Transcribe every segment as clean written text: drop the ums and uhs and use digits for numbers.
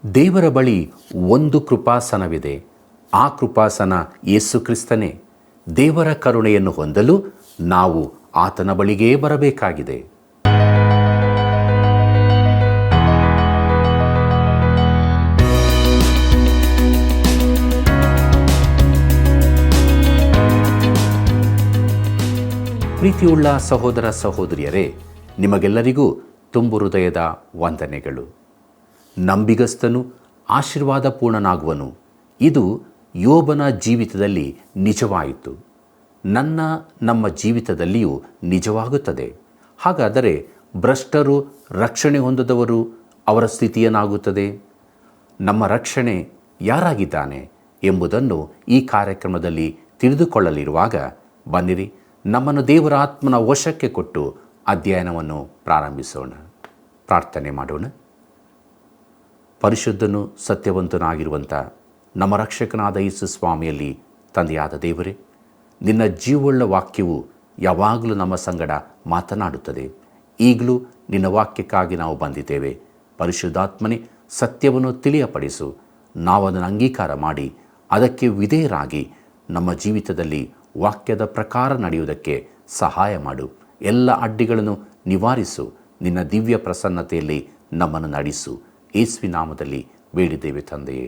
ದೇವರ ಬಳಿ ಒಂದು ಕೃಪಾಸನವಿದೆ. ಆ ಕೃಪಾಸನ ಯೇಸು ಕ್ರಿಸ್ತನೇ. ದೇವರ ಕರುಣೆಯನ್ನು ಹೊಂದಲು ನಾವು ಆತನ ಬಳಿಗೇ ಬರಬೇಕಾಗಿದೆ. ಪ್ರೀತಿಯುಳ್ಳ ಸಹೋದರ ಸಹೋದರಿಯರೇ, ನಿಮಗೆಲ್ಲರಿಗೂ ತುಂಬು ಹೃದಯದ ವಂದನೆಗಳು. ನಂಬಿಗಸ್ತನು ಆಶೀರ್ವಾದ ಪೂರ್ಣನಾಗುವನು. ಇದು ಯೋಬನ ಜೀವಿತದಲ್ಲಿ ನಿಜವಾಯಿತು. ನಮ್ಮ ಜೀವಿತದಲ್ಲಿಯೂ ನಿಜವಾಗುತ್ತದೆ. ಹಾಗಾದರೆ ಭ್ರಷ್ಟರು ರಕ್ಷಣೆ ಹೊಂದದವರು ಅವರ ಸ್ಥಿತಿಯೇನಾಗುತ್ತದೆ? ನಮ್ಮ ರಕ್ಷಣೆ ಯಾರಾಗಿದ್ದಾನೆ ಎಂಬುದನ್ನು ಈ ಕಾರ್ಯಕ್ರಮದಲ್ಲಿ ತಿಳಿದುಕೊಳ್ಳಲಿರುವಾಗ ಬನ್ನಿರಿ, ನಮ್ಮನ್ನು ದೇವರ ಆತ್ಮನ ವಶಕ್ಕೆ ಕೊಟ್ಟು ಅಧ್ಯಯನವನ್ನು ಪ್ರಾರಂಭಿಸೋಣ. ಪ್ರಾರ್ಥನೆ ಮಾಡೋಣ. ಪರಿಶುದ್ಧನು ಸತ್ಯವಂತನಾಗಿರುವಂಥ ನಮ್ಮ ರಕ್ಷಕನಾದ ಯೇಸು ಸ್ವಾಮಿಯಲ್ಲಿ ತಂದೆಯಾದ ದೇವರೇ, ನಿನ್ನ ಜೀವವುಳ್ಳ ವಾಕ್ಯವು ಯಾವಾಗಲೂ ನಮ್ಮ ಸಂಗಡ ಮಾತನಾಡುತ್ತದೆ. ಈಗಲೂ ನಿನ್ನ ವಾಕ್ಯಕ್ಕಾಗಿ ನಾವು ಬಂದಿದ್ದೇವೆ. ಪರಿಶುದ್ಧಾತ್ಮನೇ, ಸತ್ಯವನ್ನು ತಿಳಿಯಪಡಿಸು. ನಾವು ಅದನ್ನು ಅಂಗೀಕಾರ ಮಾಡಿ ಅದಕ್ಕೆ ವಿಧೇಯರಾಗಿ ನಮ್ಮ ಜೀವಿತದಲ್ಲಿ ವಾಕ್ಯದ ಪ್ರಕಾರ ನಡೆಯುವುದಕ್ಕೆ ಸಹಾಯ ಮಾಡು. ಎಲ್ಲ ಅಡ್ಡಿಗಳನ್ನು ನಿವಾರಿಸು. ನಿನ್ನ ದಿವ್ಯ ಪ್ರಸನ್ನತೆಯಲ್ಲಿ ನಮ್ಮನ್ನು ನಡೆಸು. ಯೇಸುವಿನ ನಾಮದಲ್ಲಿ ಬೇಡಿದ್ದೇವೆ ತಂದೆಯೇ,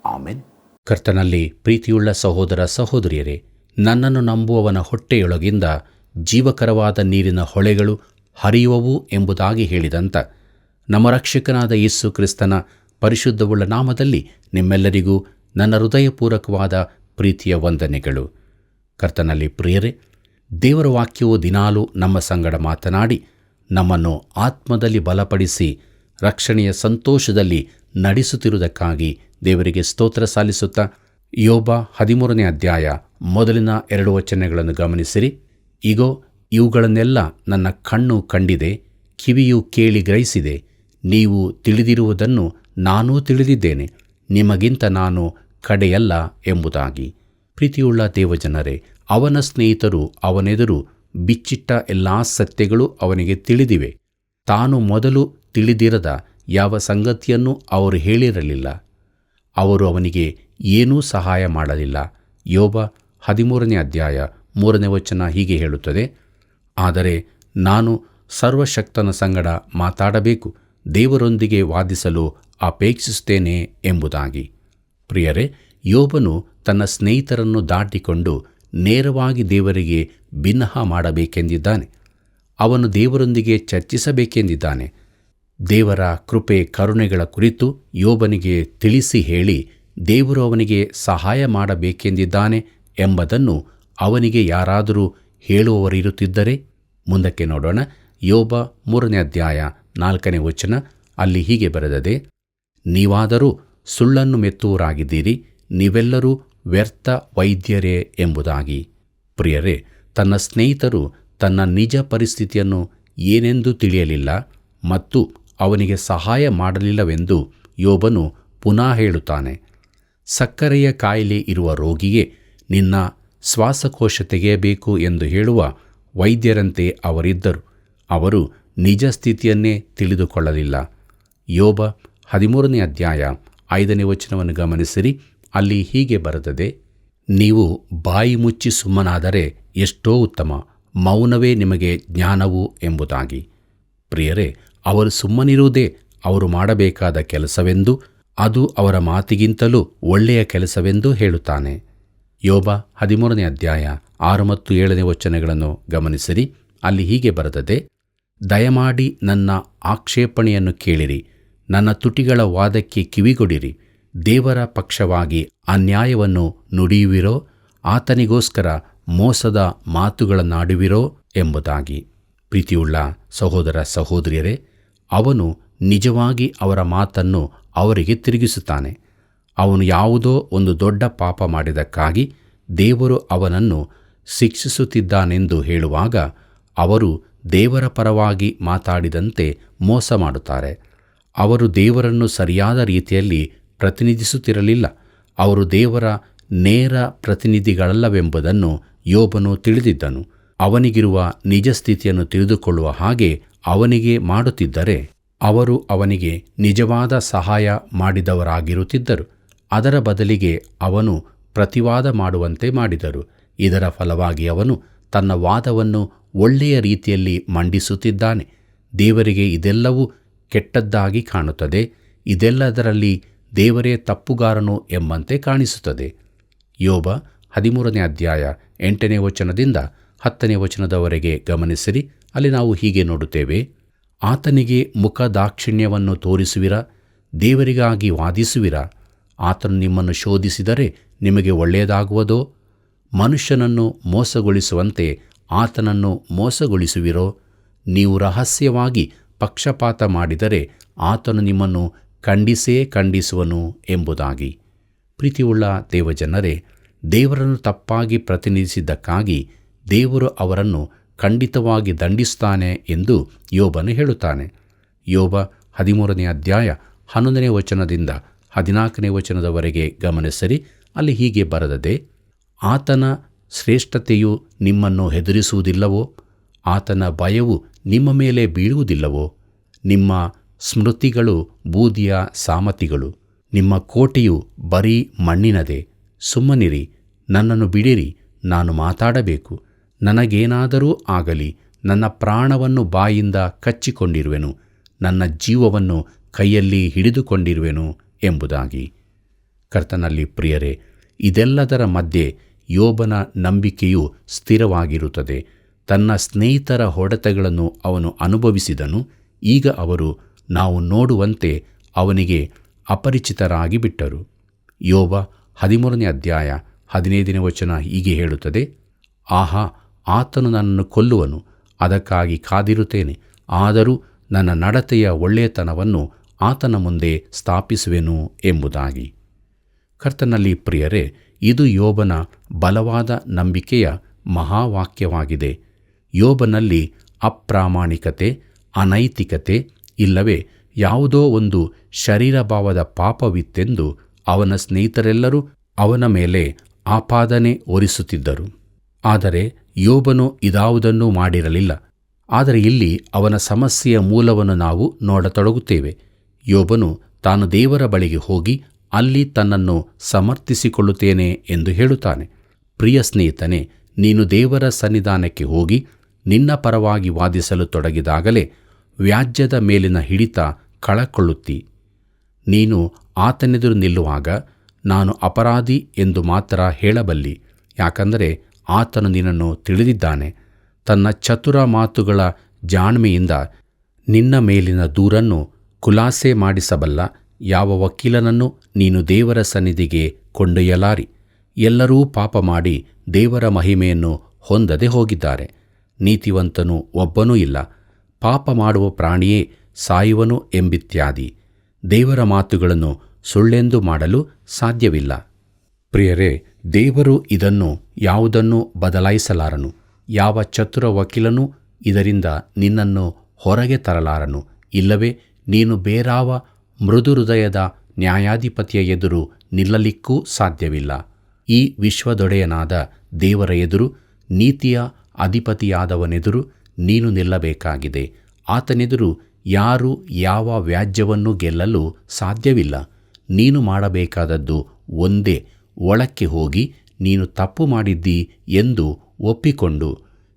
ಆಮೆನ್. ಕರ್ತನಲ್ಲಿ ಪ್ರೀತಿಯುಳ್ಳ ಸಹೋದರ ಸಹೋದರಿಯರೇ, ನನ್ನನ್ನು ನಂಬುವವನ ಹೊಟ್ಟೆಯೊಳಗಿಂದ ಜೀವಕರವಾದ ನೀರಿನ ಹೊಳೆಗಳು ಹರಿಯುವವು ಎಂಬುದಾಗಿ ಹೇಳಿದಂಥ ನಮ್ಮ ರಕ್ಷಕನಾದ ಯೇಸು ಕ್ರಿಸ್ತನ ಪರಿಶುದ್ಧವುಳ್ಳ ನಾಮದಲ್ಲಿ ನಿಮ್ಮೆಲ್ಲರಿಗೂ ನನ್ನ ಹೃದಯಪೂರ್ವಕವಾದ ಪ್ರೀತಿಯ ವಂದನೆಗಳು. ಕರ್ತನಲ್ಲಿ ಪ್ರಿಯರೇ, ದೇವರ ವಾಕ್ಯವು ದಿನಾಲೂ ನಮ್ಮ ಸಂಗಡ ಮಾತನಾಡಿ ನಮ್ಮನ್ನು ಆತ್ಮದಲ್ಲಿ ಬಲಪಡಿಸಿ ರಕ್ಷಣೆಯ ಸಂತೋಷದಲ್ಲಿ ನಡೆಸುತ್ತಿರುವುದಕ್ಕಾಗಿ ದೇವರಿಗೆ ಸ್ತೋತ್ರ ಸಲ್ಲಿಸುತ್ತಾ, ಯೋಬ 13ನೇ ಅಧ್ಯಾಯ ಮೊದಲಿನ 2 ವಚನಗಳನ್ನು ಗಮನಿಸಿರಿ. ಇಗೋ, ಇವುಗಳನ್ನೆಲ್ಲ ನನ್ನ ಕಣ್ಣು ಕಂಡಿದೆ, ಕಿವಿಯು ಕೇಳಿ ಗ್ರಹಿಸಿದೆ. ನೀವು ತಿಳಿದಿರುವುದನ್ನು ನಾನೂ ತಿಳಿದಿದ್ದೇನೆ, ನಿಮಗಿಂತ ನಾನು ಕಡೆಯಲ್ಲ ಎಂಬುದಾಗಿ. ಪ್ರೀತಿಯುಳ್ಳ ದೇವಜನರೇ, ಅವನ ಸ್ನೇಹಿತರು ಅವನೆದುರು ಬಿಚ್ಚಿಟ್ಟ ಎಲ್ಲ ಸತ್ಯಗಳು ಅವನಿಗೆ ತಿಳಿದಿವೆ. ತಾನು ಮೊದಲು ತಿಳಿದಿರದ ಯಾವ ಸಂಗತಿಯನ್ನು ಅವರು ಹೇಳಿರಲಿಲ್ಲ. ಅವರು ಅವನಿಗೆ ಏನೂ ಸಹಾಯ ಮಾಡಲಿಲ್ಲ. ಯೋಬ 13ನೇ ಅಧ್ಯಾಯ 3ನೇ ವಚನ ಹೀಗೆ ಹೇಳುತ್ತದೆ, ಆದರೆ ನಾನು ಸರ್ವಶಕ್ತನ ಸಂಗಡ ಮಾತಾಡಬೇಕು, ದೇವರೊಂದಿಗೆ ವಾದಿಸಲು ಅಪೇಕ್ಷಿಸುತ್ತೇನೆ ಎಂಬುದಾಗಿ. ಪ್ರಿಯರೇ, ಯೋಬನು ತನ್ನ ಸ್ನೇಹಿತರನ್ನು ದಾಟಿಕೊಂಡು ನೇರವಾಗಿ ದೇವರಿಗೆ ಬಿನ್ನಹ ಮಾಡಬೇಕೆಂದಿದ್ದಾನೆ. ಅವನು ದೇವರೊಂದಿಗೆ ಚರ್ಚಿಸಬೇಕೆಂದಿದ್ದಾನೆ. ದೇವರ ಕೃಪೆ ಕರುಣೆಗಳ ಕುರಿತು ಯೋಬನಿಗೆ ತಿಳಿಸಿ ಹೇಳಿ ದೇವರು ಅವನಿಗೆ ಸಹಾಯ ಮಾಡಬೇಕೆಂದಿದ್ದಾನೆ ಎಂಬುದನ್ನು ಅವನಿಗೆ ಯಾರಾದರೂ ಹೇಳುವವರಿರುತ್ತಿದ್ದರೆ? ಮುಂದಕ್ಕೆ ನೋಡೋಣ. ಯೋಬ 3ನೇ ಅಧ್ಯಾಯ 4ನೇ ವಚನ, ಅಲ್ಲಿ ಹೀಗೆ ಬರೆದದೆ, ನೀವಾದರೂ ಸುಳ್ಳನ್ನು ಮೆತ್ತುವರಾಗಿದ್ದೀರಿ, ನೀವೆಲ್ಲರೂ ವ್ಯರ್ಥ ವೈದ್ಯರೇ ಎಂಬುದಾಗಿ. ಪ್ರಿಯರೇ, ತನ್ನ ಸ್ನೇಹಿತರು ತನ್ನ ನಿಜ ಪರಿಸ್ಥಿತಿಯನ್ನು ಏನೆಂದು ತಿಳಿಯಲಿಲ್ಲ ಮತ್ತು ಅವನಿಗೆ ಸಹಾಯ ಮಾಡಲಿಲ್ಲವೆಂದು ಯೋಬನು ಪುನಃ ಹೇಳುತ್ತಾನೆ. ಸಕ್ಕರೆಯ ಕಾಯಿಲೆ ಇರುವ ರೋಗಿಗೆ ನಿನ್ನ ಶ್ವಾಸಕೋಶ ತೆಗೆಯಬೇಕು ಎಂದು ಹೇಳುವ ವೈದ್ಯರಂತೆ ಅವರಿದ್ದರು. ಅವರು ನಿಜ ಸ್ಥಿತಿಯನ್ನೇ ತಿಳಿದುಕೊಳ್ಳಲಿಲ್ಲ. ಯೋಬ 13ನೇ ಅಧ್ಯಾಯ 5ನೇ ವಚನವನ್ನು ಗಮನಿಸಿರಿ. ಅಲ್ಲಿ ಹೀಗೆ ಬರೆದದೆ, ನೀವು ಬಾಯಿ ಮುಚ್ಚಿ ಸುಮ್ಮನಾದರೆ ಎಷ್ಟೋ ಉತ್ತಮ, ಮೌನವೇ ನಿಮಗೆ ಜ್ಞಾನವು ಎಂಬುದಾಗಿ. ಪ್ರಿಯರೇ, ಅವರು ಸುಮ್ಮನಿರುವುದೇ ಅವರು ಮಾಡಬೇಕಾದ ಕೆಲಸವೆಂದು, ಅದು ಅವರ ಮಾತಿಗಿಂತಲೂ ಒಳ್ಳೆಯ ಕೆಲಸವೆಂದು ಹೇಳುತ್ತಾನೆ. ಯೋಬ 13ನೇ ಅಧ್ಯಾಯ 6 ಮತ್ತು 7ನೇ ವಚನಗಳನ್ನು ಗಮನಿಸಿರಿ. ಅಲ್ಲಿ ಹೀಗೆ ಬರೆದದೆ, ದಯಮಾಡಿ ನನ್ನ ಆಕ್ಷೇಪಣೆಯನ್ನು ಕೇಳಿರಿ, ನನ್ನ ತುಟಿಗಳ ವಾದಕ್ಕೆ ಕಿವಿಗೊಡಿರಿ. ದೇವರ ಪಕ್ಷವಾಗಿ ಅನ್ಯಾಯವನ್ನು ನುಡಿಯುವಿರೋ, ಆತನಿಗೋಸ್ಕರ ಮೋಸದ ಮಾತುಗಳನ್ನಾಡುವಿರೋ ಎಂಬುದಾಗಿ. ಪ್ರೀತಿಯುಳ್ಳ ಸಹೋದರ ಸಹೋದರಿಯರೇ, ಅವನು ನಿಜವಾಗಿ ಅವರ ಮಾತನ್ನು ಅವರಿಗೆ ತಿರುಗಿಸುತ್ತಾನೆ. ಅವನು ಯಾವುದೋ ಒಂದು ದೊಡ್ಡ ಪಾಪ ಮಾಡಿದ್ದಕ್ಕಾಗಿ ದೇವರು ಅವನನ್ನು ಶಿಕ್ಷಿಸುತ್ತಿದ್ದಾನೆಂದು ಹೇಳುವಾಗ ಅವರು ದೇವರ ಪರವಾಗಿ ಮಾತಾಡಿದಂತೆ ಮೋಸ ಮಾಡುತ್ತಾರೆ. ಅವರು ದೇವರನ್ನು ಸರಿಯಾದ ರೀತಿಯಲ್ಲಿ ಪ್ರತಿನಿಧಿಸುತ್ತಿರಲಿಲ್ಲ. ಅವರು ದೇವರ ನೇರ ಪ್ರತಿನಿಧಿಗಳಲ್ಲವೆಂಬುದನ್ನು ಯೋಬನು ತಿಳಿದಿದ್ದನು. ಅವನಿಗಿರುವ ನಿಜ ಸ್ಥಿತಿಯನ್ನು ತಿಳಿದುಕೊಳ್ಳುವ ಹಾಗೆ ಅವನಿಗೆ ಮಾಡುತ್ತಿದ್ದರೆ ಅವರು ಅವನಿಗೆ ನಿಜವಾದ ಸಹಾಯ ಮಾಡಿದವರಾಗಿರುತ್ತಿದ್ದರು. ಅದರ ಬದಲಿಗೆ ಅವನು ಪ್ರತಿವಾದ ಮಾಡುವಂತೆ ಮಾಡಿದರು. ಇದರ ಫಲವಾಗಿ ಅವನು ತನ್ನ ವಾದವನ್ನು ಒಳ್ಳೆಯ ರೀತಿಯಲ್ಲಿ ಮಂಡಿಸುತ್ತಿದ್ದಾನೆ. ದೇವರಿಗೆ ಇದೆಲ್ಲವೂ ಕೆಟ್ಟದ್ದಾಗಿ ಕಾಣುತ್ತದೆ. ಇದೆಲ್ಲದರಲ್ಲಿ ದೇವರೇ ತಪ್ಪುಗಾರನು ಎಂಬಂತೆ ಕಾಣಿಸುತ್ತದೆ. ಯೋಬ 13ನೇ ಅಧ್ಯಾಯ 8ನೇ ವಚನದಿಂದ 10ನೇ ವಚನದವರೆಗೆ ಗಮನಿಸಿರಿ. ಅಲ್ಲಿ ನಾವು ಹೀಗೆ ನೋಡುತ್ತೇವೆ: ಆತನಿಗೆ ಮುಖದಾಕ್ಷಿಣ್ಯವನ್ನು ತೋರಿಸುವಿರಾ? ದೇವರಿಗಾಗಿ ವಾದಿಸುವಿರಾ? ಆತನು ನಿಮ್ಮನ್ನು ಶೋಧಿಸಿದರೆ ನಿಮಗೆ ಒಳ್ಳೆಯದಾಗುವುದೋ? ಮನುಷ್ಯನನ್ನು ಮೋಸಗೊಳಿಸುವಂತೆ ಆತನನ್ನು ಮೋಸಗೊಳಿಸುವಿರೋ? ನೀವು ರಹಸ್ಯವಾಗಿ ಪಕ್ಷಪಾತ ಮಾಡಿದರೆ ಆತನು ನಿಮ್ಮನ್ನು ಖಂಡಿಸುವನು ಎಂಬುದಾಗಿ. ಪ್ರೀತಿಯುಳ್ಳ ದೇವಜನರೇ, ದೇವರನ್ನು ತಪ್ಪಾಗಿ ಪ್ರತಿನಿಧಿಸಿದ್ದಕ್ಕಾಗಿ ದೇವರು ಅವರನ್ನು ಖಂಡಿತವಾಗಿ ದಂಡಿಸುತ್ತಾನೆ ಎಂದು ಯೋಬನು ಹೇಳುತ್ತಾನೆ. ಯೋಬ 13ನೇ ಅಧ್ಯಾಯ 11ನೇ ವಚನದಿಂದ 14ನೇ ವಚನದವರೆಗೆ ಗಮನಿಸಿರಿ. ಅಲ್ಲಿ ಹೀಗೆ ಬರೆದದೆ: ಆತನ ಶ್ರೇಷ್ಠತೆಯು ನಿಮ್ಮನ್ನು ಹೆದರಿಸುವುದಿಲ್ಲವೋ? ಆತನ ಭಯವು ನಿಮ್ಮ ಮೇಲೆ ಬೀಳುವುದಿಲ್ಲವೋ? ನಿಮ್ಮ ಸ್ಮೃತಿಗಳು ಬೂದಿಯ ಸಾಮತಿಗಳು, ನಿಮ್ಮ ಕೋಟೆಯು ಬರೀ ಮಣ್ಣಿನದೇ. ಸುಮ್ಮನಿರಿ, ನನ್ನನ್ನು ಬಿಡಿರಿ, ನಾನು ಮಾತಾಡಬೇಕು. ನನಗೇನಾದರೂ ಆಗಲಿ, ನನ್ನ ಪ್ರಾಣವನ್ನು ಬಾಯಿಂದ ಕಚ್ಚಿಕೊಂಡಿರುವೆನು, ನನ್ನ ಜೀವವನ್ನು ಕೈಯಲ್ಲಿ ಹಿಡಿದುಕೊಂಡಿರುವೆನು ಎಂಬುದಾಗಿ. ಕರ್ತನಲ್ಲಿ ಪ್ರಿಯರೇ, ಇದೆಲ್ಲದರ ಮಧ್ಯೆ ಯೋಬನ ನಂಬಿಕೆಯು ಸ್ಥಿರವಾಗಿರುತ್ತದೆ. ತನ್ನ ಸ್ನೇಹಿತರ ಹೊಡೆತಗಳನ್ನು ಅವನು ಅನುಭವಿಸಿದನು. ಈಗ ಅವರು ನಾವು ನೋಡುವಂತೆ ಅವನಿಗೆ ಅಪರಿಚಿತರಾಗಿ ಬಿಟ್ಟರು. ಯೋಬ 13ನೇ ಅಧ್ಯಾಯ 15ನೇ ವಚನ ಹೀಗೆ ಹೇಳುತ್ತದೆ: ಆಹಾ, ಆತನು ನನ್ನನ್ನು ಕೊಲ್ಲುವನು, ಅದಕ್ಕಾಗಿ ಕಾದಿರುತ್ತೇನೆ. ಆದರೂ ನನ್ನ ನಡತೆಯ ಒಳ್ಳೆಯತನವನ್ನು ಆತನ ಮುಂದೆ ಸ್ಥಾಪಿಸುವೆನು ಎಂಬುದಾಗಿ. ಕರ್ತನಲ್ಲಿ ಪ್ರಿಯರೇ, ಇದು ಯೋಬನ ಬಲವಾದ ನಂಬಿಕೆಯ ಮಹಾವಾಕ್ಯವಾಗಿದೆ. ಯೋಬನಲ್ಲಿ ಅಪ್ರಾಮಾಣಿಕತೆ, ಅನೈತಿಕತೆ ಇಲ್ಲವೇ ಯಾವುದೋ ಒಂದು ಶರೀರಭಾವದ ಪಾಪವಿತ್ತೆಂದು ಅವನ ಸ್ನೇಹಿತರೆಲ್ಲರೂ ಅವನ ಮೇಲೆ ಆಪಾದನೆ ಹೊರಿಸುತ್ತಿದ್ದರು. ಆದರೆ ಯೋಬನು ಇದಾವುದನ್ನೂ ಮಾಡಿರಲಿಲ್ಲ. ಆದರೆ ಇಲ್ಲಿ ಅವನ ಸಮಸ್ಯೆಯ ಮೂಲವನ್ನು ನಾವು ನೋಡತೊಡಗುತ್ತೇವೆ. ಯೋಬನು ತಾನು ದೇವರ ಬಳಿಗೆ ಹೋಗಿ ಅಲ್ಲಿ ತನ್ನನ್ನು ಸಮರ್ಥಿಸಿಕೊಳ್ಳುತ್ತೇನೆ ಎಂದು ಹೇಳುತ್ತಾನೆ. ಪ್ರಿಯ ಸ್ನೇಹಿತನೇ, ನೀನು ದೇವರ ಸನ್ನಿಧಾನಕ್ಕೆ ಹೋಗಿ ನಿನ್ನ ಪರವಾಗಿ ವಾದಿಸಲು ತೊಡಗಿದಾಗಲೇ ವ್ಯಾಜ್ಯದ ಮೇಲಿನ ಹಿಡಿತ ಕಳಕೊಳ್ಳುತ್ತಿ. ನೀನು ಆತನೆದುರು ನಿಲ್ಲುವಾಗ ನಾನು ಅಪರಾಧಿ ಎಂದು ಮಾತ್ರ ಹೇಳಬಲ್ಲಿ. ಯಾಕಂದರೆ ಆತನು ನಿನ್ನನ್ನು ತಿಳಿದಿದ್ದಾನೆ. ತನ್ನ ಚತುರ ಮಾತುಗಳ ಜಾಣ್ಮೆಯಿಂದ ನಿನ್ನ ಮೇಲಿನ ದೂರನ್ನು ಖುಲಾಸೆ ಮಾಡಿಸಬಲ್ಲ ಯಾವ ವಕೀಲನನ್ನು ನೀನು ದೇವರ ಸನ್ನಿಧಿಗೆ ಕೊಂಡೊಯ್ಯಲಾರಿ. ಎಲ್ಲರೂ ಪಾಪ ಮಾಡಿ ದೇವರ ಮಹಿಮೆಯನ್ನು ಹೊಂದದೆ ಹೋಗಿದ್ದಾರೆ. ನೀತಿವಂತನು ಒಬ್ಬನೂ ಇಲ್ಲ. ಪಾಪ ಮಾಡುವ ಪ್ರಾಣಿಯೇ ಸಾಯುವನು ಎಂಬಿತ್ಯಾದಿ. ದೇವರ ಮಾತುಗಳನ್ನು ಸುಳ್ಳೆಂದು ಮಾಡಲು ಸಾಧ್ಯವಿಲ್ಲ. ಪ್ರಿಯರೇ, ದೇವರು ಇದನ್ನು ಯಾವುದನ್ನೂ ಬದಲಾಯಿಸಲಾರನು. ಯಾವ ಚತುರ ವಕೀಲನೂ ಇದರಿಂದ ನಿನ್ನನ್ನು ಹೊರಗೆ ತರಲಾರನು. ಇಲ್ಲವೇ ನೀನು ಬೇರಾವ ಮೃದು ಹೃದಯದ ನ್ಯಾಯಾಧಿಪತಿಯ ಎದುರು ನಿಲ್ಲಲಿಕ್ಕೂ ಸಾಧ್ಯವಿಲ್ಲ. ಈ ವಿಶ್ವದೊಡೆಯನಾದ ದೇವರ ಎದುರು, ನೀತಿಯ ಅಧಿಪತಿಯಾದವನೆದುರು ನೀನು ನಿಲ್ಲಬೇಕಾಗಿದೆ. ಆತನೆದುರು ಯಾರೂ ಯಾವ ವ್ಯಾಜ್ಯವನ್ನೂ ಗೆಲ್ಲಲು ಸಾಧ್ಯವಿಲ್ಲ. ನೀನು ಮಾಡಬೇಕಾದದ್ದು ಒಂದೇ: ಒಳಕ್ಕೆ ಹೋಗಿ ನೀನು ತಪ್ಪು ಮಾಡಿದ್ದೀ ಎಂದು ಒಪ್ಪಿಕೊಂಡು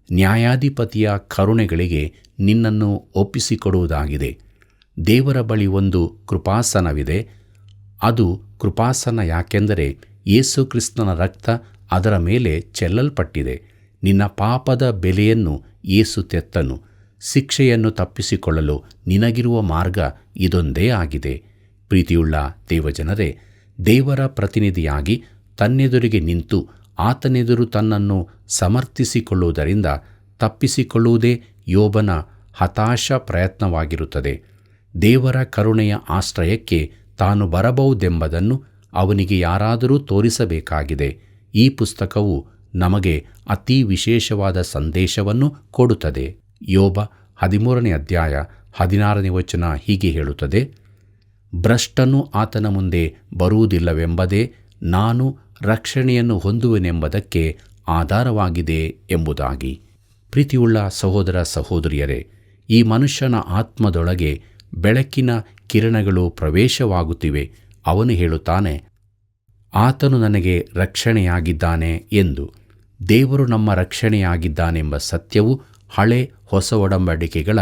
ನ್ಯಾಯಾಧಿಪತಿಯ ಕರುಣೆಗಳಿಗೆ ನಿನ್ನನ್ನು ಒಪ್ಪಿಸಿಕೊಡುವುದಾಗಿದೆ. ದೇವರ ಬಳಿ ಒಂದು ಕೃಪಾಸನವಿದೆ. ಅದು ಕೃಪಾಸನ ಯಾಕೆಂದರೆ ಯೇಸು ಕ್ರಿಸ್ತನ ರಕ್ತ ಅದರ ಮೇಲೆ ಚೆಲ್ಲಲ್ಪಟ್ಟಿದೆ. ನಿನ್ನ ಪಾಪದ ಬೆಲೆಯನ್ನು ಯೇಸು ತೆತ್ತನು. ಶಿಕ್ಷೆಯನ್ನು ತಪ್ಪಿಸಿಕೊಳ್ಳಲು ನಿನಗಿರುವ ಮಾರ್ಗ ಇದೊಂದೇ ಆಗಿದೆ. ಪ್ರೀತಿಯುಳ್ಳ ದೇವಜನರೇ, ದೇವರ ಪ್ರತಿನಿಧಿಯಾಗಿ ತನ್ನೆದುರಿಗೆ ನಿಂತು ಆತನೆದುರು ತನ್ನನ್ನು ಸಮರ್ಥಿಸಿಕೊಳ್ಳುವುದರಿಂದ ತಪ್ಪಿಸಿಕೊಳ್ಳುವುದೇ ಯೋಬನ ಹತಾಶ ಪ್ರಯತ್ನವಾಗಿರುತ್ತದೆ. ದೇವರ ಕರುಣೆಯ ಆಶ್ರಯಕ್ಕೆ ತಾನು ಬರಬಹುದೆಂಬುದನ್ನು ಅವನಿಗೆ ಯಾರಾದರೂ ತೋರಿಸಬೇಕಾಗಿದೆ. ಈ ಪುಸ್ತಕವು ನಮಗೆ ಅತಿ ವಿಶೇಷವಾದ ಸಂದೇಶವನ್ನು ಕೊಡುತ್ತದೆ. ಯೋಬ 13ನೇ ಅಧ್ಯಾಯ 16ನೇ ವಚನ ಹೀಗೆ ಹೇಳುತ್ತದೆ: ಭ್ರಷ್ಟನು ಆತನ ಮುಂದೆ ಬರುವುದಿಲ್ಲವೆಂಬುದೇ ನಾನು ರಕ್ಷಣೆಯನ್ನು ಹೊಂದುವೆನೆಂಬುದಕ್ಕೆ ಆಧಾರವಾಗಿದೆ ಎಂಬುದಾಗಿ. ಪ್ರೀತಿಯುಳ್ಳ ಸಹೋದರ ಸಹೋದರಿಯರೇ, ಈ ಮನುಷ್ಯನ ಆತ್ಮದೊಳಗೆ ಬೆಳಕಿನ ಕಿರಣಗಳು ಪ್ರವೇಶವಾಗುತ್ತಿವೆ. ಅವನು ಹೇಳುತ್ತಾನೆ, ಆತನು ನನಗೆ ರಕ್ಷಣೆಯಾಗಿದ್ದಾನೆ ಎಂದು. ದೇವರು ನಮ್ಮ ರಕ್ಷಣೆಯಾಗಿದ್ದಾನೆಂಬ ಸತ್ಯವು ಹಳೆ ಹೊಸ ಒಡಂಬಡಿಕೆಗಳ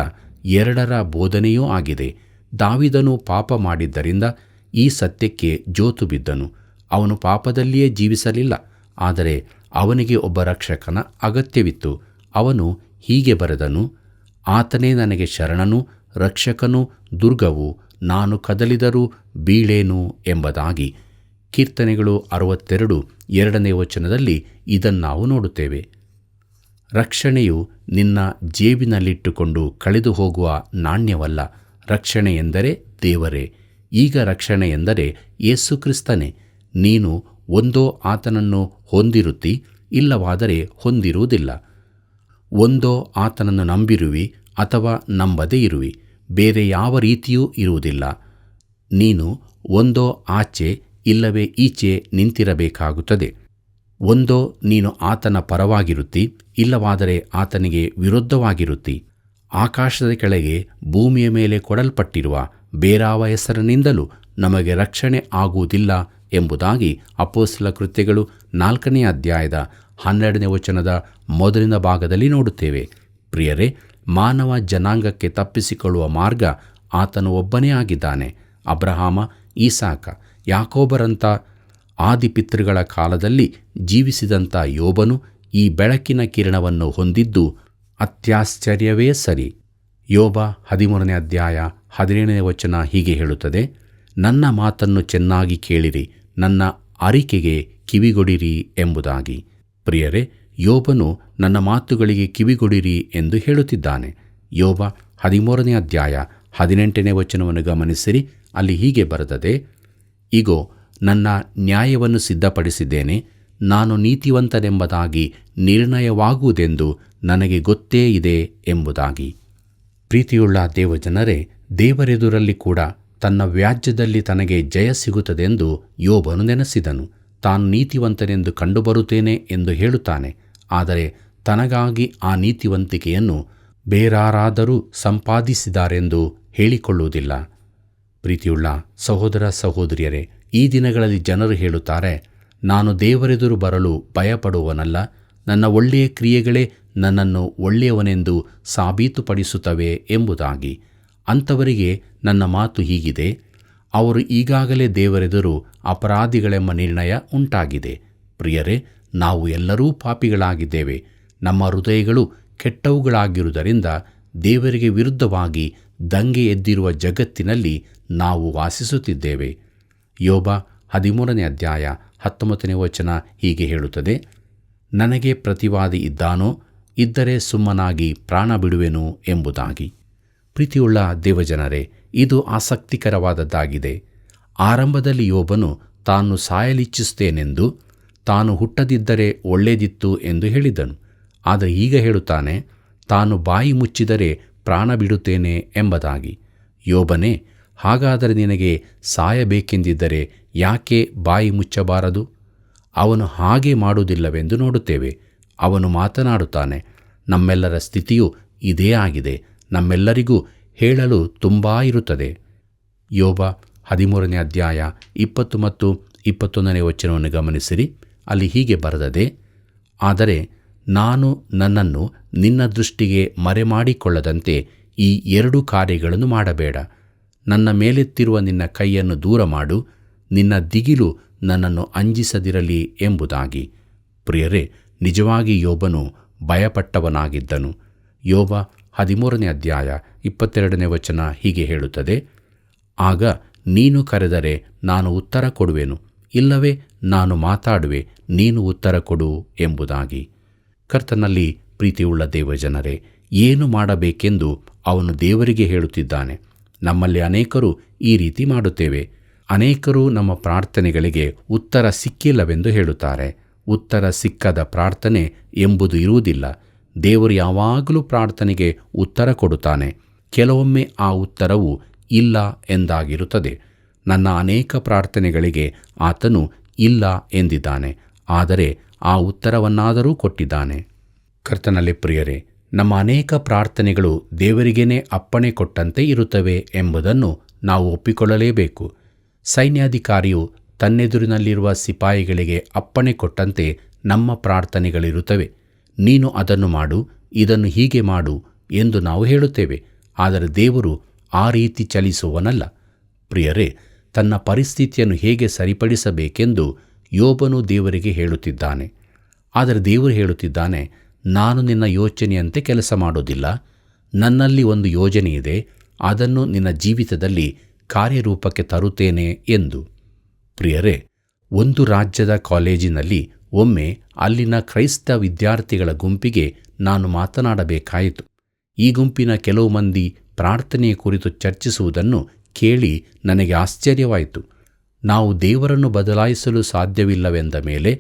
ಎರಡರ ಬೋಧನೆಯೂ ಆಗಿದೆ. ದಾವೀದನು ಪಾಪ ಮಾಡಿದ್ದರಿಂದ ಈ ಸತ್ಯಕ್ಕೆ ಜೋತು ಬಿದ್ದನು. ಅವನು ಪಾಪದಲ್ಲಿಯೇ ಜೀವಿಸಲಿಲ್ಲ, ಆದರೆ ಅವನಿಗೆ ಒಬ್ಬ ರಕ್ಷಕನ ಅಗತ್ಯವಿತ್ತು. ಅವನು ಹೀಗೆ ಬರೆದನು, ಆತನೇ ನನಗೆ ಶರಣನು, ರಕ್ಷಕನು, ದುರ್ಗವು, ನಾನು ಕದಲಿದರೂ ಬೀಳೇನು ಎಂಬುದಾಗಿ. ಕೀರ್ತನೆಗಳು 62 2ನೇ ವಚನದಲ್ಲಿ ಇದನ್ನಾವು ನೋಡುತ್ತೇವೆ. ರಕ್ಷಣೆಯು ನಿನ್ನ ಜೇಬಿನಲ್ಲಿಟ್ಟುಕೊಂಡು ಕಳೆದು ಹೋಗುವ ನಾಣ್ಯವಲ್ಲ. ರಕ್ಷಣೆ ಎಂದರೆ ದೇವರೇ. ಈಗ ರಕ್ಷಣೆ ಎಂದರೆ ಯೇಸು ಕ್ರಿಸ್ತನೇ. ನೀನು ಒಂದೋ ಆತನನ್ನು ಹೊಂದಿರುತ್ತಿ, ಇಲ್ಲವಾದರೆ ಹೊಂದಿರುವುದಿಲ್ಲ. ಒಂದೋ ಆತನನ್ನು ನಂಬಿರುವಿ ಅಥವಾ ನಂಬದೇ ಇರುವಿ. ಬೇರೆ ಯಾವ ರೀತಿಯೂ ಇರುವುದಿಲ್ಲ. ನೀನು ಒಂದೋ ಆಚೆ ಇಲ್ಲವೇ ಈಚೆ ನಿಂತಿರಬೇಕಾಗುತ್ತದೆ. ಒಂದೋ ನೀನು ಆತನ ಪರವಾಗಿರುತ್ತಿ, ಇಲ್ಲವಾದರೆ ಆತನಿಗೆ ವಿರುದ್ಧವಾಗಿರುತ್ತಿ. ಆಕಾಶದ ಕೆಳಗೆ ಭೂಮಿಯ ಮೇಲೆ ಕೊಡಲ್ಪಟ್ಟಿರುವ ಬೇರಾವ ಹೆಸರಿನಿಂದಲೂ ನಮಗೆ ರಕ್ಷಣೆ ಆಗುವುದಿಲ್ಲ ಎಂಬುದಾಗಿ ಅಪೊಸ್ತಲ ಕೃತ್ಯಗಳು 4ನೇ ಅಧ್ಯಾಯದ 12ನೇ ವಚನದ ಮೊದಲಿನ ಭಾಗದಲ್ಲಿ ನೋಡುತ್ತೇವೆ. ಪ್ರಿಯರೇ, ಮಾನವ ಜನಾಂಗಕ್ಕೆ ತಪ್ಪಿಸಿಕೊಳ್ಳುವ ಮಾರ್ಗ ಆತನು ಒಬ್ಬನೇ ಆಗಿದ್ದಾನೆ. ಅಬ್ರಹಾಮ, ಈಸಾಕ, ಯಾಕೋಬರಂಥ ಆದಿಪಿತೃಗಳ ಕಾಲದಲ್ಲಿ ಜೀವಿಸಿದಂಥ ಯೋಬನು ಈ ಬೆಳಕಿನ ಕಿರಣವನ್ನು ಹೊಂದಿದ್ದು ಅತ್ಯಾಶ್ಚರ್ಯವೇ ಸರಿ. ಯೋಬ 13ನೇ ಅಧ್ಯಾಯ 17ನೇ ವಚನ ಹೀಗೆ ಹೇಳುತ್ತದೆ, ನನ್ನ ಮಾತನ್ನು ಚೆನ್ನಾಗಿ ಕೇಳಿರಿ, ನನ್ನ ಅರಿಕೆಗೆ ಕಿವಿಗೊಡಿರಿ ಎಂಬುದಾಗಿ. ಪ್ರಿಯರೇ, ಯೋಬನು ನನ್ನ ಮಾತುಗಳಿಗೆ ಕಿವಿಗೊಡಿರಿ ಎಂದು ಹೇಳುತ್ತಿದ್ದಾನೆ. ಯೋಬ 13ನೇ ಅಧ್ಯಾಯ 18ನೇ ವಚನವನ್ನು ಗಮನಿಸಿರಿ. ಅಲ್ಲಿ ಹೀಗೆ ಬರೆದದೆ, ಇಗೋ, ನನ್ನ ನ್ಯಾಯವನ್ನು ಸಿದ್ಧಪಡಿಸಿದ್ದೇನೆ, ನಾನು ನೀತಿವಂತನೆಂಬುದಾಗಿ ನಿರ್ಣಯವಾಗುವುದೆಂದು ನನಗೆ ಗೊತ್ತೇ ಇದೆ ಎಂಬುದಾಗಿ. ಪ್ರೀತಿಯುಳ್ಳ ದೇವಜನರೇ, ದೇವರೆದುರಲ್ಲಿ ಕೂಡ ತನ್ನ ವ್ಯಾಜ್ಯದಲ್ಲಿ ತನಗೆ ಜಯ ಸಿಗುತ್ತದೆಂದು ಯೋಬನು ನೆನೆಸಿದನು. ತಾನು ನೀತಿವಂತನೆಂದು ಕಂಡುಬರುತ್ತೇನೆ ಎಂದು ಹೇಳುತ್ತಾನೆ. ಆದರೆ ತನಗಾಗಿ ಆ ನೀತಿವಂತಿಕೆಯನ್ನು ಬೇರಾರಾದರೂ ಸಂಪಾದಿಸಿದಾರೆಂದು ಹೇಳಿಕೊಳ್ಳುವುದಿಲ್ಲ. ಪ್ರೀತಿಯುಳ್ಳ ಸಹೋದರ ಸಹೋದರಿಯರೇ, ಈ ದಿನಗಳಲ್ಲಿ ಜನರು ಹೇಳುತ್ತಾರೆ, ನಾನು ದೇವರೆದುರು ಬರಲು ಭಯಪಡುವನಲ್ಲ, ನನ್ನ ಒಳ್ಳೆಯ ಕ್ರಿಯೆಗಳೇ ನನ್ನನ್ನು ಒಳ್ಳೆಯವನೆಂದು ಸಾಬೀತುಪಡಿಸುತ್ತವೆ ಎಂಬುದಾಗಿ. ಅಂಥವರಿಗೆ ನನ್ನ ಮಾತು ಹೀಗಿದೆ, ಅವರು ಈಗಾಗಲೇ ದೇವರೆದುರು ಅಪರಾಧಿಗಳೆಂಬ ನಿರ್ಣಯ ಉಂಟಾಗಿದೆ. ಪ್ರಿಯರೇ, ನಾವು ಎಲ್ಲರೂ ಪಾಪಿಗಳಾಗಿದ್ದೇವೆ. ನಮ್ಮ ಹೃದಯಗಳು ಕೆಟ್ಟವುಗಳಾಗಿರುವುದರಿಂದ ದೇವರಿಗೆ ವಿರುದ್ಧವಾಗಿ ದಂಗೆ ಎದ್ದಿರುವ ಜಗತ್ತಿನಲ್ಲಿ ನಾವು ವಾಸಿಸುತ್ತಿದ್ದೇವೆ. ಯೋಬ 13ನೇ ಅಧ್ಯಾಯ 19ನೇ ವಚನ ಹೀಗೆ ಹೇಳುತ್ತದೆ, ನನಗೆ ಪ್ರತಿವಾದಿ ಇದ್ದಾನೋ, ಇದ್ದರೆ ಸುಮ್ಮನಾಗಿ ಪ್ರಾಣ ಬಿಡುವೆನು ಎಂಬುದಾಗಿ. ಪ್ರೀತಿಯುಳ್ಳ ದೇವಜನರೇ, ಇದು ಆಸಕ್ತಿಕರವಾದದ್ದಾಗಿದೆ. ಆರಂಭದಲ್ಲಿ ಯೋಬನು ತಾನು ಸಾಯಲಿಚ್ಛಿಸುತ್ತೇನೆಂದು, ತಾನು ಹುಟ್ಟದಿದ್ದರೆ ಒಳ್ಳೆಯದಿತ್ತು ಎಂದು ಹೇಳಿದನು. ಆದರೆ ಈಗ ಹೇಳುತ್ತಾನೆ, ತಾನು ಬಾಯಿ ಮುಚ್ಚಿದರೆ ಪ್ರಾಣ ಬಿಡುತ್ತೇನೆ ಎಂಬುದಾಗಿ. ಯೋಬನೇ, ಹಾಗಾದರೆ ನಿನಗೆ ಸಾಯಬೇಕೆಂದಿದ್ದರೆ ಯಾಕೆ ಬಾಯಿ ಮುಚ್ಚಬಾರದು? ಅವನು ಹಾಗೆ ಮಾಡುವುದಿಲ್ಲವೆಂದು ನೋಡುತ್ತೇವೆ. ಅವನು ಮಾತನಾಡುತ್ತಾನೆ. ನಮ್ಮೆಲ್ಲರ ಸ್ಥಿತಿಯು ಇದೇ ಆಗಿದೆ. ನಮ್ಮೆಲ್ಲರಿಗೂ ಹೇಳಲು ತುಂಬಾ ಇರುತ್ತದೆ. ಯೋಬ 13ನೇ ಅಧ್ಯಾಯ 20 ಮತ್ತು 21ನೇ ವಚನವನ್ನು ಗಮನಿಸಿರಿ. ಅಲ್ಲಿ ಹೀಗೆ ಬರೆದದೆ, ಆದರೆ ನಾನು ನನ್ನನ್ನು ನಿನ್ನ ದೃಷ್ಟಿಗೆ ಮರೆಮಾಡಿಕೊಳ್ಳದಂತೆ ಈ 2 ಕಾರ್ಯಗಳನ್ನು ಮಾಡಬೇಡ. ನನ್ನ ಮೇಲೆತ್ತಿರುವ ನಿನ್ನ ಕೈಯನ್ನು ದೂರ ಮಾಡು, ನಿನ್ನ ದಿಗಿಲು ನನ್ನನ್ನು ಅಂಜಿಸದಿರಲಿ ಎಂಬುದಾಗಿ. ಪ್ರಿಯರೇ, ನಿಜವಾಗಿ ಯೋಬನು ಭಯಪಟ್ಟವನಾಗಿದ್ದನು. ಯೋಬ 13ನೇ ಅಧ್ಯಾಯ 22ನೇ ವಚನ ಹೀಗೆ ಹೇಳುತ್ತದೆ, ಆಗ ನೀನು ಕರೆದರೆ ನಾನು ಉತ್ತರ ಕೊಡುವೆನು, ಇಲ್ಲವೇ ನಾನು ಮಾತಾಡುವೆ, ನೀನು ಉತ್ತರ ಕೊಡು ಎಂಬುದಾಗಿ. ಕರ್ತನಲ್ಲಿ ಪ್ರೀತಿಯುಳ್ಳ ದೇವಜನರೇ, ಏನು ಮಾಡಬೇಕೆಂದು ಅವನು ದೇವರಿಗೆ ಹೇಳುತ್ತಿದ್ದಾನೆ. ನಮ್ಮಲ್ಲಿ ಅನೇಕರು ಈ ರೀತಿ ಮಾಡುತ್ತೇವೆ. ಅನೇಕರು ನಮ್ಮ ಪ್ರಾರ್ಥನೆಗಳಿಗೆ ಉತ್ತರ ಸಿಕ್ಕಿಲ್ಲವೆಂದು ಹೇಳುತ್ತಾರೆ. ಉತ್ತರ ಸಿಕ್ಕದ ಪ್ರಾರ್ಥನೆ ಎಂಬುದು ಇರುವುದಿಲ್ಲ. ದೇವರು ಯಾವಾಗಲೂ ಪ್ರಾರ್ಥನೆಗೆ ಉತ್ತರ ಕೊಡುತ್ತಾನೆ. ಕೆಲವೊಮ್ಮೆ ಆ ಉತ್ತರವು ಇಲ್ಲ ಎಂದಾಗಿರುತ್ತದೆ. ನನ್ನ ಅನೇಕ ಪ್ರಾರ್ಥನೆಗಳಿಗೆ ಆತನು ಇಲ್ಲ ಎಂದಿದ್ದಾನೆ, ಆದರೆ ಆ ಉತ್ತರವನ್ನಾದರೂ ಕೊಟ್ಟಿದ್ದಾನೆ. ಕರ್ತನಲ್ಲಿ ಪ್ರಿಯರೇ, ನಮ್ಮ ಅನೇಕ ಪ್ರಾರ್ಥನೆಗಳು ದೇವರಿಗೇನೆ ಅಪ್ಪಣೆ ಕೊಟ್ಟಂತೆ ಇರುತ್ತವೆ ಎಂಬುದನ್ನು ನಾವು ಒಪ್ಪಿಕೊಳ್ಳಲೇಬೇಕು. ಸೈನ್ಯಾಧಿಕಾರಿಯು ತನ್ನೆದುರಿನಲ್ಲಿರುವ ಸಿಪಾಯಿಗಳಿಗೆ ಅಪ್ಪಣೆ ಕೊಟ್ಟಂತೆ ನಮ್ಮ ಪ್ರಾರ್ಥನೆಗಳಿರುತ್ತವೆ. ನೀನು ಅದನ್ನು ಮಾಡು, ಇದನ್ನು ಹೀಗೆ ಮಾಡು ಎಂದು ನಾವು ಹೇಳುತ್ತೇವೆ. ಆದರೆ ದೇವರು ಆ ರೀತಿ ಚಲಿಸುವನಲ್ಲ. ಪ್ರಿಯರೇ, ತನ್ನ ಪರಿಸ್ಥಿತಿಯನ್ನು ಹೇಗೆ ಸರಿಪಡಿಸಬೇಕೆಂದು ಯೋಬನು ದೇವರಿಗೆ ಹೇಳುತ್ತಿದ್ದಾನೆ. ಆದರೆ ದೇವರು ಹೇಳುತ್ತಿದ್ದಾನೆ, ನಾನು ನಿನ್ನ ಯೋಚನೆಯಂತೆ ಕೆಲಸ ಮಾಡೋದಿಲ್ಲ. ನನ್ನಲ್ಲಿ ಒಂದು ಯೋಜನೆ ಇದೆ, ಅದನ್ನು ನಿನ್ನ ಜೀವಿತದಲ್ಲಿ ಕಾರ್ಯರೂಪಕ್ಕೆ ತರುತ್ತೇನೆ ಎಂದು. ಪ್ರಿಯರೇ, ಒಂದು ರಾಜ್ಯದ ಕಾಲೇಜಿನಲ್ಲಿ ಒಮ್ಮೆ ಅಲ್ಲಿನ ಕ್ರೈಸ್ತ ವಿದ್ಯಾರ್ಥಿಗಳ ಗುಂಪಿಗೆ ನಾನು ಮಾತನಾಡಬೇಕಾಯಿತು. ಈ ಗುಂಪಿನ ಕೆಲವು ಮಂದಿ ಪ್ರಾರ್ಥನೆಯ ಕುರಿತು ಚರ್ಚಿಸುವುದನ್ನು ಕೇಳಿ ನನಗೆ ಆಶ್ಚರ್ಯವಾಯಿತು. ನಾವು ದೇವರನ್ನು ಬದಲಾಯಿಸಲು ಸಾಧ್ಯವಿಲ್ಲವೆಂದ ಮೇಲೆ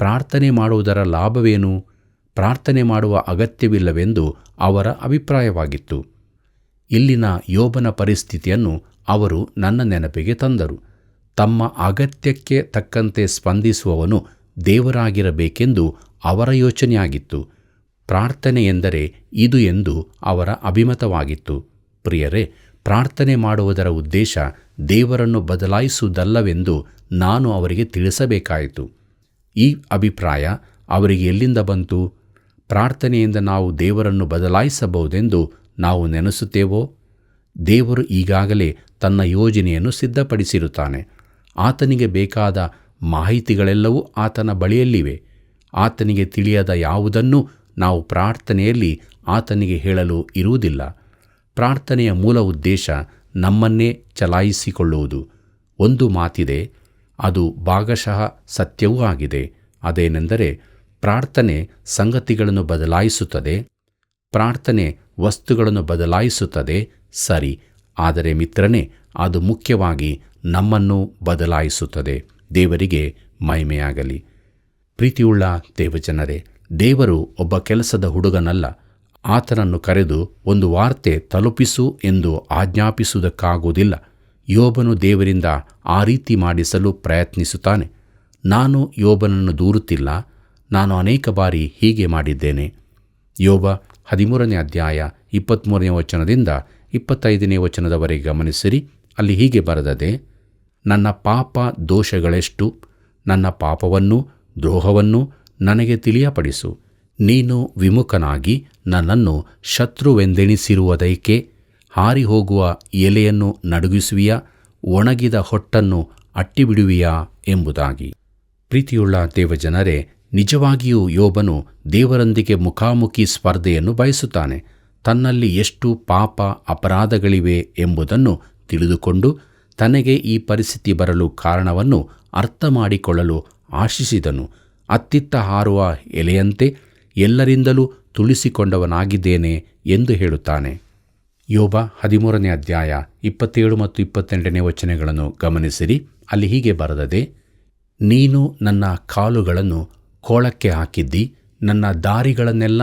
ಪ್ರಾರ್ಥನೆ ಮಾಡುವುದರ ಲಾಭವೇನು? ಪ್ರಾರ್ಥನೆ ಮಾಡುವ ಅಗತ್ಯವಿಲ್ಲವೆಂದು ಅವರ ಅಭಿಪ್ರಾಯವಾಗಿತ್ತು. ಇಲ್ಲಿನ ಯೋಬನ ಪರಿಸ್ಥಿತಿಯನ್ನು ಅವರು ನನ್ನ ನೆನಪಿಗೆ ತಂದರು. ತಮ್ಮ ಅಗತ್ಯಕ್ಕೆ ತಕ್ಕಂತೆ ಸ್ಪಂದಿಸುವವನು ದೇವರಾಗಿರಬೇಕೆಂದು ಅವರ ಯೋಚನೆಯಾಗಿತ್ತು. ಪ್ರಾರ್ಥನೆ ಎಂದರೆ ಇದು ಎಂದು ಅವರ ಅಭಿಮತವಾಗಿತ್ತು. ಪ್ರಿಯರೇ, ಪ್ರಾರ್ಥನೆ ಮಾಡುವುದರ ಉದ್ದೇಶ ದೇವರನ್ನು ಬದಲಾಯಿಸುವುದಲ್ಲವೆಂದು ನಾನು ಅವರಿಗೆ ತಿಳಿಸಬೇಕಾಯಿತು. ಈ ಅಭಿಪ್ರಾಯ ಅವರಿಗೆ ಎಲ್ಲಿಂದ ಬಂತು? ಪ್ರಾರ್ಥನೆಯಿಂದ ನಾವು ದೇವರನ್ನು ಬದಲಾಯಿಸಬಹುದೆಂದು ನಾವು ನೆನೆಸುತ್ತೇವೋ? ದೇವರು ಈಗಾಗಲೇ ತನ್ನ ಯೋಜನೆಯನ್ನು ಸಿದ್ಧಪಡಿಸಿರುತ್ತಾನೆ. ಆತನಿಗೆ ಬೇಕಾದ ಮಾಹಿತಿಗಳೆಲ್ಲವೂ ಆತನ ಬಳಿಯಲ್ಲಿವೆ. ಆತನಿಗೆ ತಿಳಿಯದ ಯಾವುದನ್ನೂ ನಾವು ಪ್ರಾರ್ಥನೆಯಲ್ಲಿ ಆತನಿಗೆ ಹೇಳಲು ಇರುವುದಿಲ್ಲ. ಪ್ರಾರ್ಥನೆಯ ಮೂಲ ಉದ್ದೇಶ ನಮ್ಮನ್ನೇ ಚಲಾಯಿಸಿಕೊಳ್ಳುವುದು. ಒಂದು ಮಾತಿದೆ, ಅದು ಭಾಗಶಃ ಸತ್ಯವೂ ಆಗಿದೆ. ಅದೇನೆಂದರೆ, ಪ್ರಾರ್ಥನೆ ಸಂಗತಿಗಳನ್ನು ಬದಲಾಯಿಸುತ್ತದೆ. ಪ್ರಾರ್ಥನೆ ವಸ್ತುಗಳನ್ನು ಬದಲಾಯಿಸುತ್ತದೆ, ಸರಿ. ಆದರೆ ಮಿತ್ರನೇ, ಅದು ಮುಖ್ಯವಾಗಿ ನಮ್ಮನ್ನು ಬದಲಾಯಿಸುತ್ತದೆ. ದೇವರಿಗೆ ಮಹಿಮೆಯಾಗಲಿ. ಪ್ರೀತಿಯುಳ್ಳ ದೇವಜನರೇ, ದೇವರು ಒಬ್ಬ ಕೆಲಸದ ಹುಡುಗನಲ್ಲ. ಆತನನ್ನು ಕರೆದು ಒಂದು ವಾರ್ತೆ ತಲುಪಿಸು ಎಂದು ಆಜ್ಞಾಪಿಸುವುದಕ್ಕಾಗುವುದಿಲ್ಲ. ಯೋಬನು ದೇವರಿಂದ ಆ ರೀತಿ ಮಾಡಿಸಲು ಪ್ರಯತ್ನಿಸುತ್ತಾನೆ. ನಾನು ಯೋಬನನ್ನು ದೂರುತ್ತಿಲ್ಲ. ನಾನು ಅನೇಕ ಬಾರಿ ಹೀಗೆ ಮಾಡಿದ್ದೇನೆ. ಯೋಬ 13ನೇ ಅಧ್ಯಾಯ 23ನೇ ವಚನದಿಂದ 25ನೇ ವಚನದವರೆಗೆ ಗಮನಿಸಿರಿ. ಅಲ್ಲಿ ಹೀಗೆ ಬರೆದದೆ, ನನ್ನ ಪಾಪ ದೋಷಗಳೆಷ್ಟು? ನನ್ನ ಪಾಪವನ್ನೂ ದ್ರೋಹವನ್ನೂ ನನಗೆ ತಿಳಿಯಪಡಿಸು. ನೀನು ವಿಮುಖನಾಗಿ ನನ್ನನ್ನು ಶತ್ರುವೆಂದೆಣಿಸಿರುವುದಕ್ಕೆ ಹಾರಿಹೋಗುವ ಎಲೆಯನ್ನು ನಡುಗಿಸುವಿಯಾ? ಒಣಗಿದ ಹೊಟ್ಟನ್ನು ಅಟ್ಟಿಬಿಡುವಿಯಾ ಎಂಬುದಾಗಿ. ಪ್ರೀತಿಯುಳ್ಳ ದೇವಜನರೇ, ನಿಜವಾಗಿಯೂ ಯೋಬನು ದೇವರೊಂದಿಗೆ ಮುಖಾಮುಖಿ ಸ್ಪರ್ಧೆಯನ್ನು ಬಯಸುತ್ತಾನೆ. ತನ್ನಲ್ಲಿ ಎಷ್ಟು ಪಾಪ ಅಪರಾಧಗಳಿವೆ ಎಂಬುದನ್ನು ತಿಳಿದುಕೊಂಡು ತನಗೆ ಈ ಪರಿಸ್ಥಿತಿ ಬರಲು ಕಾರಣವನ್ನು ಅರ್ಥ ಮಾಡಿಕೊಳ್ಳಲು ಆಶಿಸಿದನು. ಅತ್ತಿತ್ತ ಹಾರುವ ಎಲೆಯಂತೆ ಎಲ್ಲರಿಂದಲೂ ತುಳಿಸಿಕೊಂಡವನಾಗಿದ್ದೇನೆ ಎಂದು ಹೇಳುತ್ತಾನೆ. ಯೋಬ 13ನೇ ಅಧ್ಯಾಯ 27 ಮತ್ತು 28ನೇ ವಚನಗಳನ್ನು ಗಮನಿಸಿರಿ. ಅಲ್ಲಿ ಹೀಗೆ ಬರೆದದೆ, ನೀನು ನನ್ನ ಕಾಲುಗಳನ್ನು ಕೋಳಕ್ಕೆ ಹಾಕಿದ್ದಿ, ನನ್ನ ದಾರಿಗಳನ್ನೆಲ್ಲ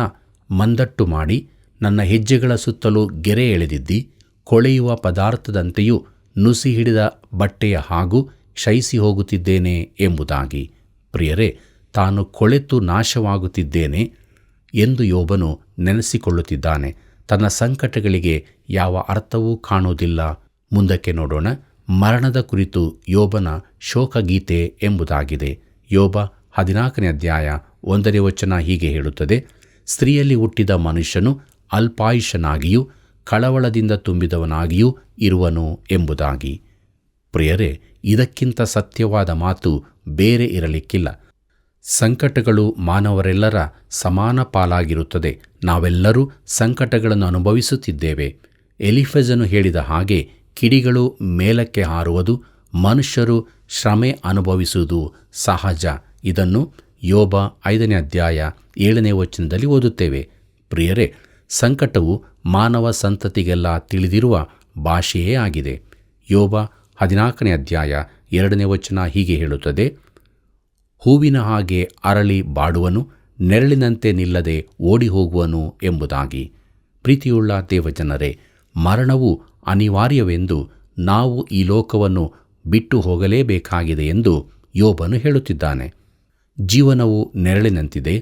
ಮಂದಟ್ಟು ಮಾಡಿ ನನ್ನ ಹೆಜ್ಜೆಗಳ ಸುತ್ತಲೂ ಗೆರೆ ಎಳೆದಿದ್ದಿ. ಕೊಳೆಯುವ ಪದಾರ್ಥದಂತೆಯೂ ನುಸಿ ಹಿಡಿದ ಬಟ್ಟೆಯ ಹಾಗೂ ಕ್ಷಯಿಸಿ ಹೋಗುತ್ತಿದ್ದೇನೆ ಎಂಬುದಾಗಿ. ಪ್ರಿಯರೇ, ತಾನು ಕೊಳೆತು ನಾಶವಾಗುತ್ತಿದ್ದೇನೆ ಎಂದು ಯೋಬನು ನೆನೆಸಿಕೊಳ್ಳುತ್ತಿದ್ದಾನೆ. ತನ್ನ ಸಂಕಟಗಳಿಗೆ ಯಾವ ಅರ್ಥವೂ ಕಾಣುವುದಿಲ್ಲ. ಮುಂದಕ್ಕೆ ನೋಡೋಣ. ಮರಣದ ಕುರಿತು ಯೋಬನ ಶೋಕಗೀತೆ ಎಂಬುದಾಗಿದೆ. ಯೋಬ 14ನೇ ಅಧ್ಯಾಯ 1ನೇ ವಚನ ಹೀಗೆ ಹೇಳುತ್ತದೆ, ಸ್ತ್ರೀಯಲ್ಲಿ ಹುಟ್ಟಿದ ಮನುಷ್ಯನು ಅಲ್ಪಾಯುಷನಾಗಿಯೂ ಕಳವಳದಿಂದ ತುಂಬಿದವನಾಗಿಯೂ ಇರುವನು ಎಂಬುದಾಗಿ. ಪ್ರಿಯರೇ, ಇದಕ್ಕಿಂತ ಸತ್ಯವಾದ ಮಾತು ಬೇರೆ ಇರಲಿಕ್ಕಿಲ್ಲ. ಸಂಕಟಗಳು ಮಾನವರೆಲ್ಲರ ಸಮಾನ ಪಾಲಾಗಿರುತ್ತದೆ. ನಾವೆಲ್ಲರೂ ಸಂಕಟಗಳನ್ನು ಅನುಭವಿಸುತ್ತಿದ್ದೇವೆ. ಎಲಿಫಜನು ಹೇಳಿದ ಹಾಗೆ ಕಿಡಿಗಳು ಮೇಲಕ್ಕೆ ಹಾರುವುದು, ಮನುಷ್ಯರು ಶ್ರಮೆ ಅನುಭವಿಸುವುದು ಸಹಜ. ಇದನ್ನು ಯೋಬ 5ನೇ ಅಧ್ಯಾಯ 7ನೇ ವಚನದಲ್ಲಿ ಓದುತ್ತೇವೆ. ಪ್ರಿಯರೇ, ಸಂಕಟವು ಮಾನವ ಸಂತತಿಗೆಲ್ಲ ತಿಳಿದಿರುವ ಭಾಷೆಯೇ ಆಗಿದೆ. ಯೋಬ 14ನೇ ಅಧ್ಯಾಯ 2ನೇ ವಚನ ಹೀಗೆ ಹೇಳುತ್ತದೆ, ಹೂವಿನ ಹಾಗೆ ಅರಳಿ ಬಾಡುವನು, ನೆರಳಿನಂತೆ ನಿಲ್ಲದೆ ಓಡಿ ಹೋಗುವನು ಎಂಬುದಾಗಿ. ಪ್ರೀತಿಯುಳ್ಳ ದೇವಜನರೇ, ಮರಣವು ಅನಿವಾರ್ಯವೆಂದು, ನಾವು ಈ ಲೋಕವನ್ನು ಬಿಟ್ಟು ಹೋಗಲೇಬೇಕಾಗಿದೆ ಎಂದು ಯೋಬನು ಹೇಳುತ್ತಿದ್ದಾನೆ. ಜೀವನವು ನೆರಳಿನಂತಿದೆ.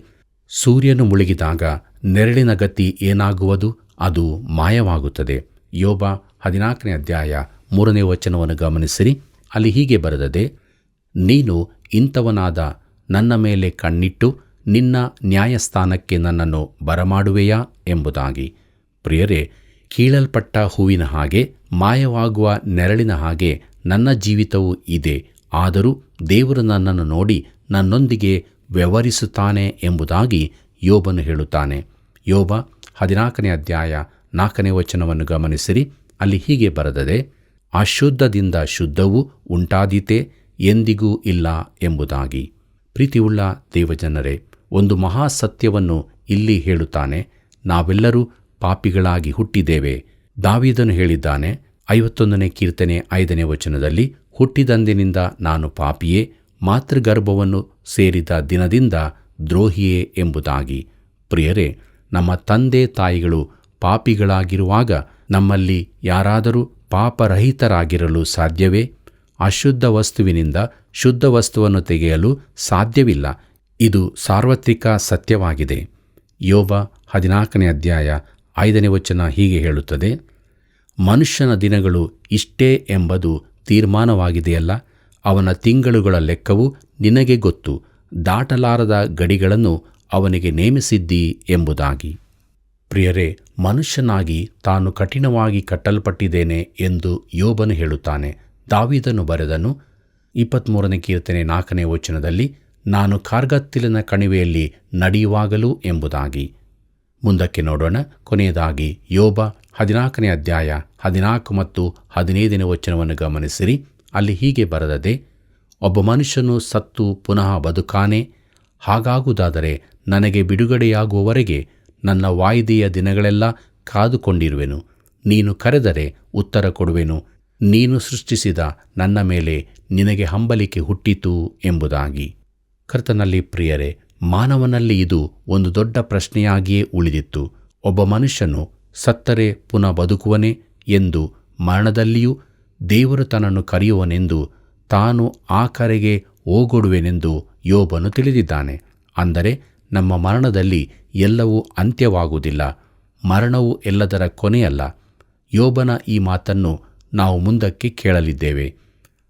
ಸೂರ್ಯನು ಮುಳುಗಿದಾಗ ನೆರಳಿನ ಗತಿ ಏನಾಗುವುದು? ಅದು ಮಾಯವಾಗುತ್ತದೆ. ಯೋಬ 14ನೇ ಅಧ್ಯಾಯ 3ನೇ ವಚನವನ್ನು ಗಮನಿಸಿರಿ. ಅಲ್ಲಿ ಹೀಗೆ ಬರೆದದೆ, ನೀನು ಇಂಥವನಾದ ನನ್ನ ಮೇಲೆ ಕಣ್ಣಿಟ್ಟು ನಿನ್ನ ನ್ಯಾಯಸ್ಥಾನಕ್ಕೆ ನನ್ನನ್ನು ಬರಮಾಡುವೆಯಾ ಎಂಬುದಾಗಿ. ಪ್ರಿಯರೇ, ಕೀಳಲ್ಪಟ್ಟ ಹೂವಿನ ಹಾಗೆ, ಮಾಯವಾಗುವ ನೆರಳಿನ ಹಾಗೆ ನನ್ನ ಜೀವಿತವೂ ಇದೆ. ಆದರೂ ದೇವರು ನನ್ನನ್ನು ನೋಡಿ ನನ್ನೊಂದಿಗೆ ವ್ಯವಹರಿಸುತ್ತಾನೆ ಎಂಬುದಾಗಿ ಯೋಬನು ಹೇಳುತ್ತಾನೆ. ಯೋಬ 14ನೇ ಅಧ್ಯಾಯ 4ನೇ ವಚನವನ್ನು ಗಮನಿಸಿರಿ. ಅಲ್ಲಿ ಹೀಗೆ ಬರೆದದೆ, ಅಶುದ್ಧದಿಂದ ಶುದ್ಧವು ಉಂಟಾದೀತೆ, ಎಂದಿಗೂ ಇಲ್ಲ ಎಂಬುದಾಗಿ. ಪ್ರೀತಿಯುಳ್ಳ ದೇವಜನರೇ, ಒಂದು ಮಹಾ ಸತ್ಯವನ್ನು ಇಲ್ಲಿ ಹೇಳುತ್ತಾನೆ. ನಾವೆಲ್ಲರೂ ಪಾಪಿಗಳಾಗಿ ಹುಟ್ಟಿದ್ದೇವೆ. ದಾವೀದನು ಹೇಳಿದ್ದಾನೆ 51ನೇ ಕೀರ್ತನೆ 5ನೇ ವಚನದಲ್ಲಿ, ಹುಟ್ಟಿದಂದಿನಿಂದ ನಾನು ಪಾಪಿಯೇ, ಮಾತೃಗರ್ಭವನ್ನು ಸೇರಿದ ದಿನದಿಂದ ದ್ರೋಹಿಯೇ ಎಂಬುದಾಗಿ. ಪ್ರಿಯರೇ, ನಮ್ಮ ತಂದೆ ತಾಯಿಗಳು ಪಾಪಿಗಳಾಗಿರುವಾಗ ನಮ್ಮಲ್ಲಿ ಯಾರಾದರೂ ಪಾಪರಹಿತರಾಗಿರಲು ಸಾಧ್ಯವೇ? ಅಶುದ್ಧ ವಸ್ತುವಿನಿಂದ ಶುದ್ಧ ವಸ್ತುವನ್ನು ತೆಗೆಯಲು ಸಾಧ್ಯವಿಲ್ಲ. ಇದು ಸಾರ್ವತ್ರಿಕ ಸತ್ಯವಾಗಿದೆ. ಯೋಬ 14ನೇ ಅಧ್ಯಾಯ 5ನೇ ವಚನ ಹೀಗೆ ಹೇಳುತ್ತದೆ, ಮನುಷ್ಯನ ದಿನಗಳು ಇಷ್ಟೇ ಎಂಬುದು ತೀರ್ಮಾನವಾಗಿದೆಯಲ್ಲ, ಅವನ ತಿಂಗಳುಗಳ ಲೆಕ್ಕವು ನಿನಗೆ ಗೊತ್ತು, ದಾಟಲಾರದ ಗಡಿಗಳನ್ನು ಅವನಿಗೆ ನೇಮಿಸಿದ್ದೀ ಎಂಬುದಾಗಿ. ಪ್ರಿಯರೇ, ಮನುಷ್ಯನಾಗಿ ತಾನು ಕಠಿಣವಾಗಿ ಕಟ್ಟಲ್ಪಟ್ಟಿದ್ದೇನೆ ಎಂದು ಯೋಬನು ಹೇಳುತ್ತಾನೆ. ದಾವೀದನು ಬರೆದನು 23ನೇ ಕೀರ್ತನೆ 4ನೇ ವಚನದಲ್ಲಿ, ನಾನು ಕಾರ್ಗತ್ತಲಿನ ಕಣಿವೆಯಲ್ಲಿ ನಡೆಯುವಾಗಲೂ ಎಂಬುದಾಗಿ. ಮುಂದಕ್ಕೆ ನೋಡೋಣ. ಕೊನೆಯದಾಗಿ ಯೋಬ 14ನೇ ಅಧ್ಯಾಯ 14 ಮತ್ತು 15ನೇ ವಚನವನ್ನು ಗಮನಿಸಿರಿ. ಅಲ್ಲಿ ಹೀಗೆ ಬರೆದದೆ, ಒಬ್ಬ ಮನುಷ್ಯನು ಸತ್ತು ಪುನಃ ಬದುಕಾನೆ? ಹಾಗಾಗುವುದಾದರೆ ನನಗೆ ಬಿಡುಗಡೆಯಾಗುವವರೆಗೆ ನನ್ನ ವಾಯಿದೆಯ ದಿನಗಳೆಲ್ಲ ಕಾದುಕೊಂಡಿರುವೆನು. ನೀನು ಕರೆದರೆ ಉತ್ತರ ಕೊಡುವೆನು. ನೀನು ಸೃಷ್ಟಿಸಿದ ನನ್ನ ಮೇಲೆ ನಿನಗೆ ಹಂಬಲಿಕೆ ಹುಟ್ಟಿತು ಎಂಬುದಾಗಿ. ಕರ್ತನಲ್ಲಿ ಪ್ರಿಯರೇ, ಮಾನವನಲ್ಲಿ ಇದು ಒಂದು ದೊಡ್ಡ ಪ್ರಶ್ನೆಯಾಗಿಯೇ ಉಳಿದಿತ್ತು. ಒಬ್ಬ ಮನುಷ್ಯನು ಸತ್ತರೆ ಪುನಃ ಬದುಕುವನೇ ಎಂದು, ಮರಣದಲ್ಲಿಯೂ ದೇವರು ತನ್ನನ್ನು ಕರೆಯುವನೆಂದು, ತಾನು ಆ ಕರೆಗೆ ಓಗೊಡುವೆನೆಂದು ಯೋಬನು ತಿಳಿದಿದ್ದಾನೆ. ಅಂದರೆ ನಮ್ಮ ಮರಣದಲ್ಲಿ ಎಲ್ಲವೂ ಅಂತ್ಯವಾಗುವುದಿಲ್ಲ. ಮರಣವು ಎಲ್ಲದರ ಕೊನೆಯಲ್ಲ. ಯೋಬನ ಈ ಮಾತನ್ನು ನಾವು ಮುಂದಕ್ಕೆ ಕೇಳಲಿದ್ದೇವೆ.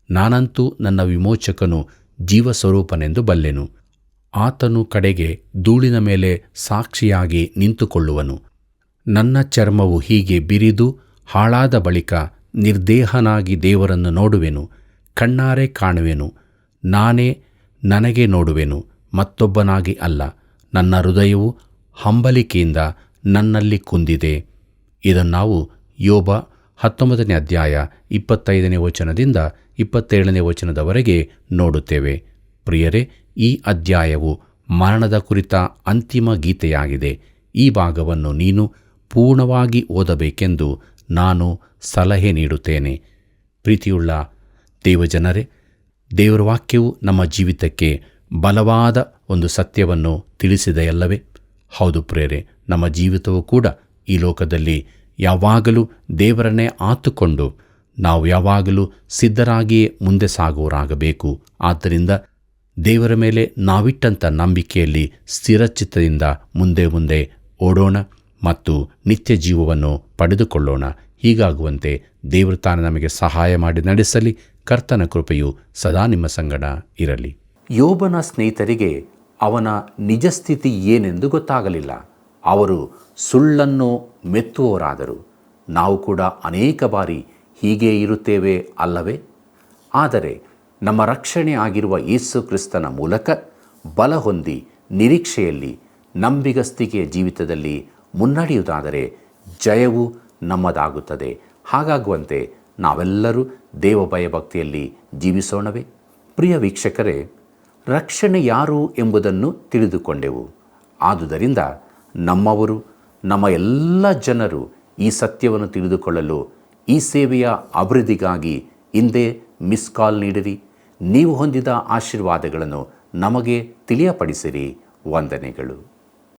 ನಾನಂತೂ ನನ್ನ ವಿಮೋಚಕನು ಜೀವಸ್ವರೂಪನೆಂದು ಬಲ್ಲೆನು. ಆತನು ಕಡೆಗೆ ಧೂಳಿನ ಮೇಲೆ ಸಾಕ್ಷಿಯಾಗಿ ನಿಂತುಕೊಳ್ಳುವನು. ನನ್ನ ಚರ್ಮವು ಹೀಗೆ ಬಿರಿದು ಹಾಳಾದ ಬಳಿಕ ನಿರ್ದೇಹನಾಗಿ ದೇವರನ್ನು ನೋಡುವೆನು. ಕಣ್ಣಾರೆ ಕಾಣುವೆನು. ನಾನೇ ನನಗೆ ನೋಡುವೆನು, ಮತ್ತೊಬ್ಬನಾಗಿ ಅಲ್ಲ. ನನ್ನ ಹೃದಯವು ಹಂಬಲಿಕೆಯಿಂದ ನನ್ನಲ್ಲಿ ಕುಂದಿದೆ. ಇದನ್ನು ನಾವು ಯೋಬ 19ನೇ ಅಧ್ಯಾಯ 25ನೇ ವಚನದಿಂದ 27ನೇ ವಚನದವರೆಗೆ ನೋಡುತ್ತೇವೆ. ಪ್ರಿಯರೇ, ಈ ಅಧ್ಯಾಯವು ಮರಣದ ಕುರಿತ ಅಂತಿಮ ಗೀತೆಯಾಗಿದೆ. ಈ ಭಾಗವನ್ನು ನೀನು ಪೂರ್ಣವಾಗಿ ಓದಬೇಕೆಂದು ನಾನು ಸಲಹೆ ನೀಡುತ್ತೇನೆ. ಪ್ರೀತಿಯುಳ್ಳ ದೇವಜನರೇ, ದೇವರ ವಾಕ್ಯವು ನಮ್ಮ ಜೀವಿತಕ್ಕೆ ಬಲವಾದ ಒಂದು ಸತ್ಯವನ್ನು ತಿಳಿಸಿದೆಯಲ್ಲವೇ? ಹೌದು ಪ್ರಿಯರೇ, ನಮ್ಮ ಜೀವಿತವೂ ಕೂಡ ಈ ಲೋಕದಲ್ಲಿ ಯಾವಾಗಲೂ ದೇವರನ್ನೇ ಆತುಕೊಂಡು ನಾವು ಯಾವಾಗಲೂ ಸಿದ್ಧರಾಗಿಯೇ ಮುಂದೆ ಸಾಗುವರಾಗಬೇಕು. ಆದ್ದರಿಂದ ದೇವರ ಮೇಲೆ ನಾವಿಟ್ಟಂಥ ನಂಬಿಕೆಯಲ್ಲಿ ಸ್ಥಿರಚಿತ್ತದಿಂದ ಮುಂದೆ ಮುಂದೆ ಓಡೋಣ ಮತ್ತು ನಿತ್ಯ ಜೀವವನ್ನು ಪಡೆದುಕೊಳ್ಳೋಣ. ಹೀಗಾಗುವಂತೆ ದೇವರು ತಾನು ನಮಗೆ ಸಹಾಯ ಮಾಡಿ ನಡೆಸಲಿ. ಕರ್ತನ ಕೃಪೆಯು ಸದಾ ನಿಮ್ಮ ಸಂಗಡ ಇರಲಿ. ಯೋಬನ ಸ್ನೇಹಿತರಿಗೆ ಅವನ ನಿಜ ಸ್ಥಿತಿ ಏನೆಂದು ಗೊತ್ತಾಗಲಿಲ್ಲ. ಅವರು ಸುಳ್ಳನ್ನು ಮೆತ್ತುವವರಾದರು. ನಾವು ಕೂಡ ಅನೇಕ ಬಾರಿ ಹೀಗೇ ಇರುತ್ತೇವೆ ಅಲ್ಲವೇ? ಆದರೆ ನಮ್ಮ ರಕ್ಷಣೆ ಆಗಿರುವ ಯೇಸು ಕ್ರಿಸ್ತನ ಮೂಲಕ ಬಲ ಹೊಂದಿ ನಿರೀಕ್ಷೆಯಲ್ಲಿ ನಂಬಿಗಸ್ತಿಕೆಯ ಜೀವಿತದಲ್ಲಿ ಮುನ್ನಡೆಯುವುದಾದರೆ ಜಯವು ನಮ್ಮದಾಗುತ್ತದೆ. ಹಾಗಾಗುವಂತೆ ನಾವೆಲ್ಲರೂ ದೇವ ಭಯಭಕ್ತಿಯಲ್ಲಿ ಜೀವಿಸೋಣವೇ? ಪ್ರಿಯ ವೀಕ್ಷಕರೇ, ರಕ್ಷಣೆ ಯಾರು ಎಂಬುದನ್ನು ತಿಳಿದುಕೊಂಡೆವು. ಆದುದರಿಂದ ನಮ್ಮವರು, ನಮ್ಮ ಎಲ್ಲ ಜನರು ಈ ಸತ್ಯವನ್ನು ತಿಳಿದುಕೊಳ್ಳಲು ಈ ಸೇವೆಯ ಅಭಿವೃದ್ಧಿಗಾಗಿ ಹಿಂದೆ ಮಿಸ್ ಕಾಲ್ ನೀಡಿರಿ. ನೀವು ಹೊಂದಿದ ಆಶೀರ್ವಾದಗಳನ್ನು ನಮಗೆ ತಿಳಿಯಪಡಿಸಿರಿ. ವಂದನೆಗಳು.